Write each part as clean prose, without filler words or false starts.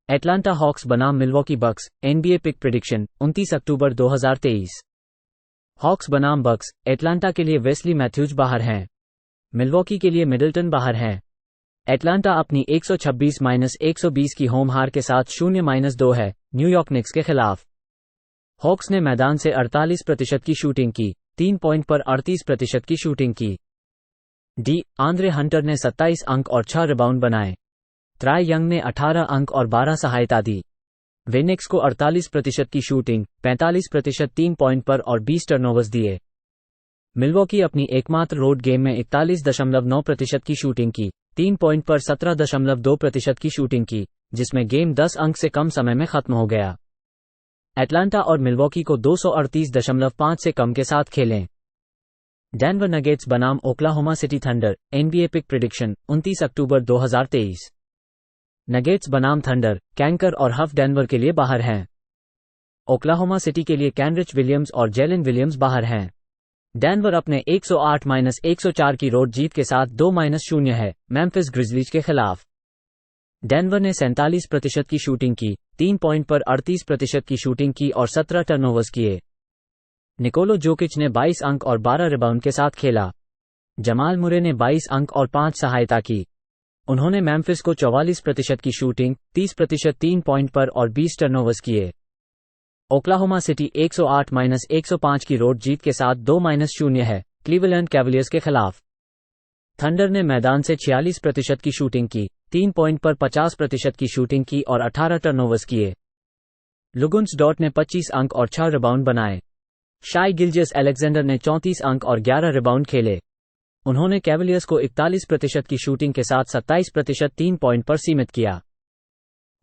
Atlanta Hawks बनाम Milwaukee Bucks, NBA pick prediction 29 अक्टूबर 2023। Hawks बनाम बक्स, एटलांटा के लिए वेस्ली मैथ्यूज बाहर हैं, मिलवॉकी के लिए मिडलटन बाहर हैं। एटलांटा अपनी 126-120 की होम हार के साथ 0-2 है न्यूयॉर्क निक्स के खिलाफ। हॉक्स ने मैदान से 48% की शूटिंग की, 3 पॉइंट पर 38% की शूटिंग की। डी आंद्रे हंटर ने 27 अंक और 6 रिबाउंड बनाए। ट्राई यंग ने 18 अंक और 12 सहायता दी। वे निक्स को 48% की शूटिंग, 45% 3 पॉइंट पर और 20 टर्नओवर्स दिए। मिलवॉकी अपनी एकमात्र रोड गेम में 41.9% की शूटिंग की, 3 पॉइंट पर 17.2% की शूटिंग की, जिसमें गेम 10 अंक से कम समय में खत्म हो गया। एटलांटा और मिलवॉकी को 238.5 से कम के साथ खेलें। डेनवर नगेट्स बनाम Oklahoma City Thunder, NBA pick prediction 29 अक्टूबर 2023। नगेट्स बनाम थंडर, कैंकर और हफ डेनवर के लिए बाहर हैं। ओक्लाहोमा सिटी के लिए कैनरिच विलियम्स और जेलन विलियम्स बाहर हैं। डेनवर अपने 108-104 की रोड जीत के साथ 2-0 है मेम्फिस ग्रिजलीज के खिलाफ। डेनवर ने 47% की शूटिंग की, 3 पॉइंट पर 38% की शूटिंग की और 17 टर्नओवर्स किए। निकोलो जोकिच ने 22 अंक और 12 रिबाउंड के साथ खेला। जमाल मुरे ने 22 अंक और 5 सहायता की। उन्होंने मेम्फिस को 44% की शूटिंग, 30% 3 पॉइंट पर और 20 टर्नओवर्स किए। ओक्लाहोमा सिटी 108-105 की रोड जीत के साथ 2-0 है क्लीवलैंड कैवलियर्स के खिलाफ। थंडर ने मैदान से 46% की शूटिंग की, 3 पॉइंट पर 50% की शूटिंग की और 18 टर्नओवर्स किए। लुगुन्स डॉट ने 25 अंक और 6 रिबाउंड बनाए। शाई गिल्जियस अलेक्जेंडर ने 34 अंक और 11 रिबाउंड खेले। उन्होंने कैवलियर्स को 41% की शूटिंग के साथ 27% 3 पॉइंट पर सीमित किया।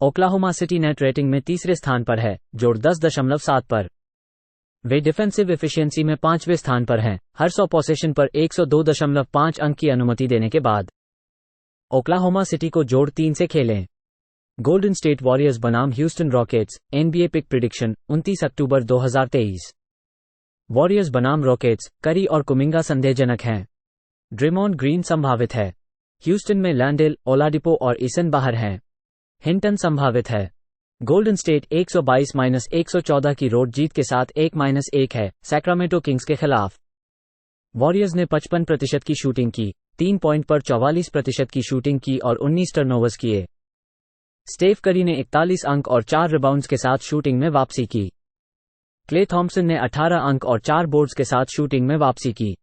ओक्लाहोमा सिटी नेट रेटिंग में तीसरे स्थान पर है, जोड़ 10.7 पर। वे डिफेंसिव एफिशिएंसी में 5वें स्थान पर हैं, हर 100 पोसेशन पर 102.5 अंक की अनुमति देने के बाद। ओक्लाहोमा सिटी को जोड़ 3 से खेलें। गोल्डन स्टेट वॉरियर्स बनाम Houston Rockets, NBA pick prediction 29 अक्टूबर 2023। वॉरियर्स बनाम रॉकेट्स, करी और कुमिंगा संदेहजनक हैं। ड्रेमॉन्ड ग्रीन संभावित है। ह्यूस्टन में लैंडेल, ओलाडिपो और इसन बाहर हैं। हिंटन संभावित है। गोल्डन स्टेट 122-114 की रोड जीत के साथ 1-1 है सैक्रामेंटो किंग्स के खिलाफ। वॉरियर्स ने 55% की शूटिंग की, 3 पॉइंट पर 44% की शूटिंग की और 19 टर्नओवर्स किए। स्टेफ करी ने 41 अंक और 4 रिबाउंड्स के साथ शूटिंग में वापसी की। क्ले थॉम्पसन ने 18 अंक और 4 बोर्ड्स के साथ शूटिंग में वापसी की।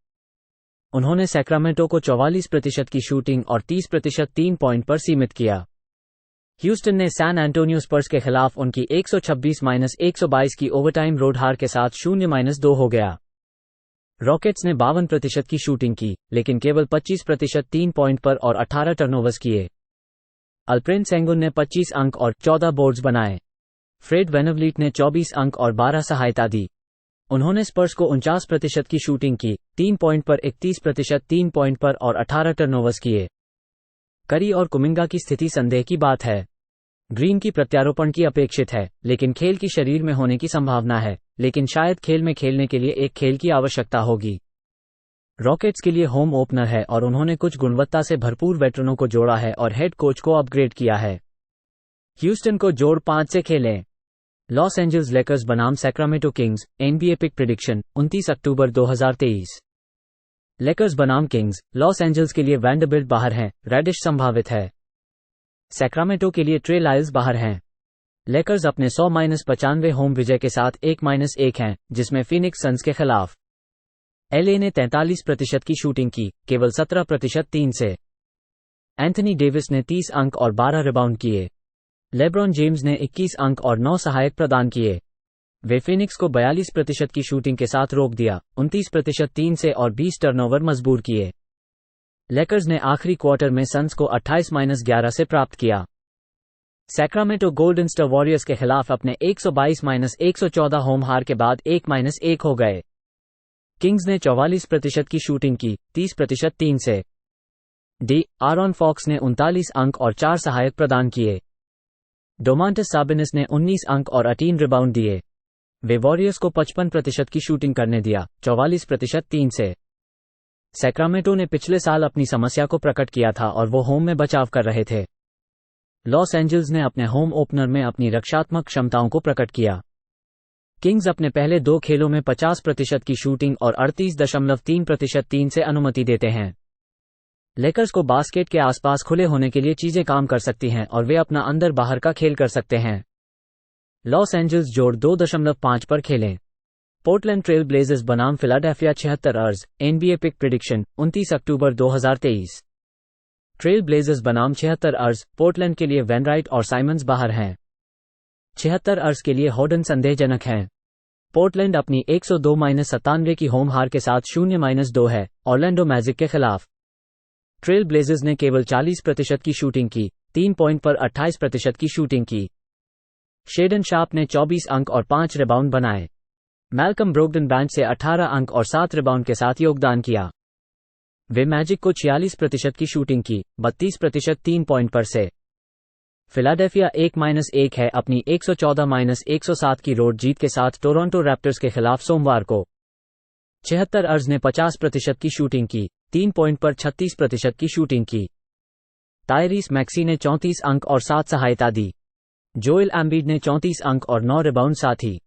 उन्होंने सैक्रामेंटो को 44% की शूटिंग और 30% 3 पॉइंट पर सीमित किया। ह्यूस्टन ने सैन एंटोनियो स्पर्स के खिलाफ उनकी 126-122 की ओवरटाइम रोड हार के साथ 0-2 हो गया। रॉकेट्स ने 52% की शूटिंग की, लेकिन केवल 25% 3 पॉइंट पर और 18 टर्नओवर्स किए। अल्प्रेन सेंगुन ने 25 अंक और 14 बोर्ड्स बनाए। फ्रेड वेनवलीट ने 24 अंक और 12 सहायता दी। उन्होंने स्पर्स को 49% की शूटिंग की, 3 पॉइंट पर 31% 3 पॉइंट पर और 18 टर्नओवर्स किए। करी और कुमिंगा की स्थिति संदेह की बात है। ग्रीन की प्रत्यारोपण की अपेक्षित है, लेकिन खेल की शरीर में होने की संभावना है, लेकिन शायद खेल में खेलने के लिए एक खेल की आवश्यकता होगी। रॉकेट्स के लिए होम ओपनर है और उन्होंने कुछ गुणवत्ता से भरपूर वेटरनों को जोड़ा है और हेड कोच को अपग्रेड किया है। ह्यूस्टन को जोड़ 5 से खेलें। लॉस एंजल्स लेकर्स बनाम Sacramento Kings, NBA pick prediction 29 अक्टूबर 2023। लेकर्स बनाम किंग्स, लॉस एंजल्स के लिए वैंडरबिल्ट बाहर हैं, रेडिश संभावित है। सैक्रामेंटो के लिए ट्रे लाइल्स बाहर हैं। लेकर्स अपने 100-95 होम विजय के साथ 1-1 हैं, जिसमें फीनिक्स सन्स के खिलाफ। एलए ने 43% की शूटिंग की, केवल 17% 3 से। एंथनी डेविस ने 30 अंक और 12 रिबाउंड किए। लेब्रॉन जेम्स ने 21 अंक और 9 सहायक प्रदान किए। वे फिनिक्स को 42% की शूटिंग के साथ रोक दिया, 29% 3 से और 20 टर्नओवर मजबूर किए। लेकर्स ने आखिरी क्वार्टर में सन्स को 28-11 से प्राप्त किया। सैक्रामेंटो गोल्डन स्टार वॉरियर्स के खिलाफ अपने 122-114 होम हार के बाद 1-1 हो गए। किंग्स ने 44% की शूटिंग की, 30% 3 से। डी आरॉन फॉक्स ने 39 अंक और 4 सहायक प्रदान किए। डोमांटस साबिनिस ने 19 अंक और 18 रिबाउंड दिए। वे वॉरियर्स को 55% की शूटिंग करने दिया, 44% 3 से। सैक्रामेंटो ने पिछले साल अपनी समस्या को प्रकट किया था और वो होम में बचाव कर रहे थे। लॉस एंजल्स ने अपने होम ओपनर में अपनी रक्षात्मक क्षमताओं को प्रकट किया। किंग्स अपने पहले 2 खेलों में 50% की शूटिंग और 38.3% 3 से अनुमति देते हैं। लेकर्स को बास्केट के आसपास खुले होने के लिए चीजें काम कर सकती हैं और वे अपना अंदर बाहर का खेल कर सकते हैं। लॉस एंजल्स जोड़ 2.5 पर खेलें। पोर्टलैंड ट्रेल ब्लेजर्स बनाम फिलाडेल्फिया 76 अर्ज, एनबीए पिक प्रिडिक्शन 29 अक्टूबर 2023। ट्रेल ब्लेजर्स बनाम 76 अर्ज, पोर्टलैंड के लिए वेनराइट और साइमंस बाहर हैं। 76 अर्ज के लिए हॉर्डन संदेहजनक हैं। पोर्टलैंड अपनी 102-97 की होम हार के साथ 0-2 है ऑरलैंडो मैजिक के खिलाफ। ट्रेल ब्लेजर्स ने केवल 40% की शूटिंग की, 3 पॉइंट पर 28% की शूटिंग की। शेडन शार्प ने 24 अंक और 5 रिबाउंड बनाए। मैल्कम ब्रोगडन बेंच से 18 अंक और 7 रिबाउंड के साथ योगदान किया। वे मैजिक को 46% की शूटिंग की, 32% 3 पॉइंट पर से। फिलाडेल्फिया 1-1 है अपनी 114-107 की रोड जीत के साथ टोरंटो रैप्टर्स के खिलाफ सोमवार को। 76 अर्ज ने 50% की शूटिंग की, 3 पॉइंट पर 36% की शूटिंग की। टायरीस मैक्सी ने 34 अंक और 7 सहायता दी। जोएल एम्बिड ने 34 अंक और 9 रिबाउंड साथ ही।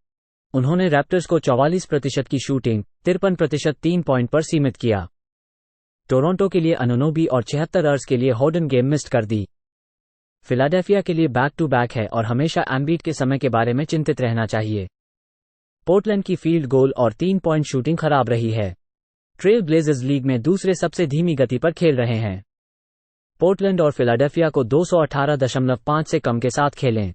उन्होंने रैप्टर्स को 44% की शूटिंग, 53% 3 पॉइंट पर सीमित किया। टोरंटो के लिए अनुनोबी और 76 अर्ज के लिए हॉर्डन गेम मिस्ड कर दी। फिलाडेल्फिया के लिए बैक टू बैक है और हमेशा एम्बिड के समय के बारे में चिंतित रहना चाहिए। पोर्टलैंड की फील्ड गोल और 3 पॉइंट शूटिंग खराब रही है। ट्रेल ब्लेजर्स लीग में दूसरे सबसे धीमी गति पर खेल रहे हैं। पोर्टलैंड और फिलाडेल्फिया को 218.5 से कम के साथ खेलें।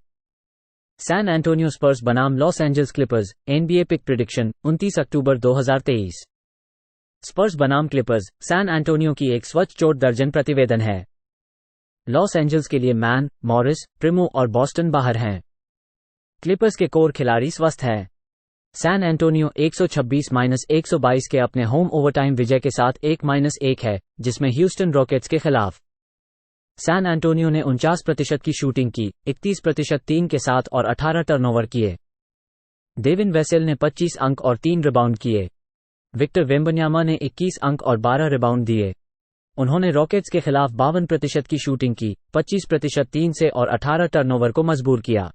सैन एंटोनियो स्पर्स बनाम Los Angeles Clippers, NBA pick prediction 29 अक्टूबर 2023। स्पर्स बनाम क्लिपर्स, सैन एंटोनियो की एक स्वच्छ चोट दर्जन प्रतिवेदन है। लॉस एंजल्स के लिए मैन, मॉरिस, प्रिमो और बॉस्टन बाहर हैं। क्लिपर्स के कोर खिलाड़ी स्वस्थ हैं। सैन एंटोनियो 126-122 के अपने होम ओवरटाइम विजय के साथ 1-1 है, जिसमें ह्यूस्टन रॉकेट्स के खिलाफ। सैन एंटोनियो ने 49% की शूटिंग की, 31% 3 के साथ और 18 टर्नओवर किए। डेविन वेसेल ने 25 अंक और 3 रिबाउंड किए। विक्टर वेम्बन्यामा ने 21 अंक और 12 रिबाउंड दिए। उन्होंने रॉकेट्स के खिलाफ 52% की शूटिंग की, 25% 3 से और 18 टर्नओवर को मजबूर किया।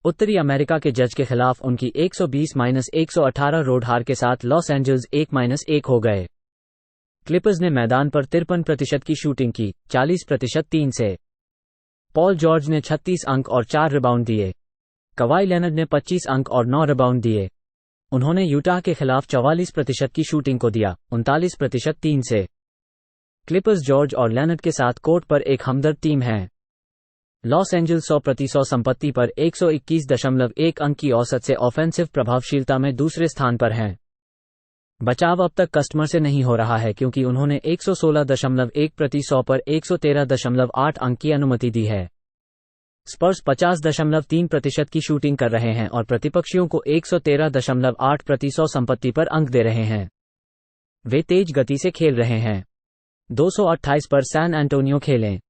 उत्तरी अमेरिका के जज के खिलाफ उनकी 120-118 रोड हार के साथ लॉस एंजल्स 1-1 हो गए। क्लिपर्स ने मैदान पर 53% की शूटिंग की, 40% 3 से। पॉल जॉर्ज ने 36 अंक और 4 रिबाउंड दिए। कवाई लेनर्ड ने 25 अंक और 9 रिबाउंड दिए। उन्होंने यूटाह के खिलाफ 44% की शूटिंग को दिया, 39% 3 से। क्लिपर्स जॉर्ज और लेनर्ड के साथ कोर्ट पर एक हमदर्द टीम है। लॉस एंजल्स 100% संपत्ति पर 121.1 अंक की औसत से ऑफेंसिव प्रभावशीलता में दूसरे स्थान पर हैं। बचाव अब तक कस्टमर से नहीं हो रहा है क्योंकि उन्होंने 116.1% पर 113.8 अंक की अनुमति दी है। स्पर्स 50.3% की शूटिंग कर रहे हैं और प्रतिपक्षियों को 113.8% संपत्ति पर अंक दे रहे हैं। वे तेज गति से खेल रहे हैं। 228 पर सैन एंटोनियो खेलें।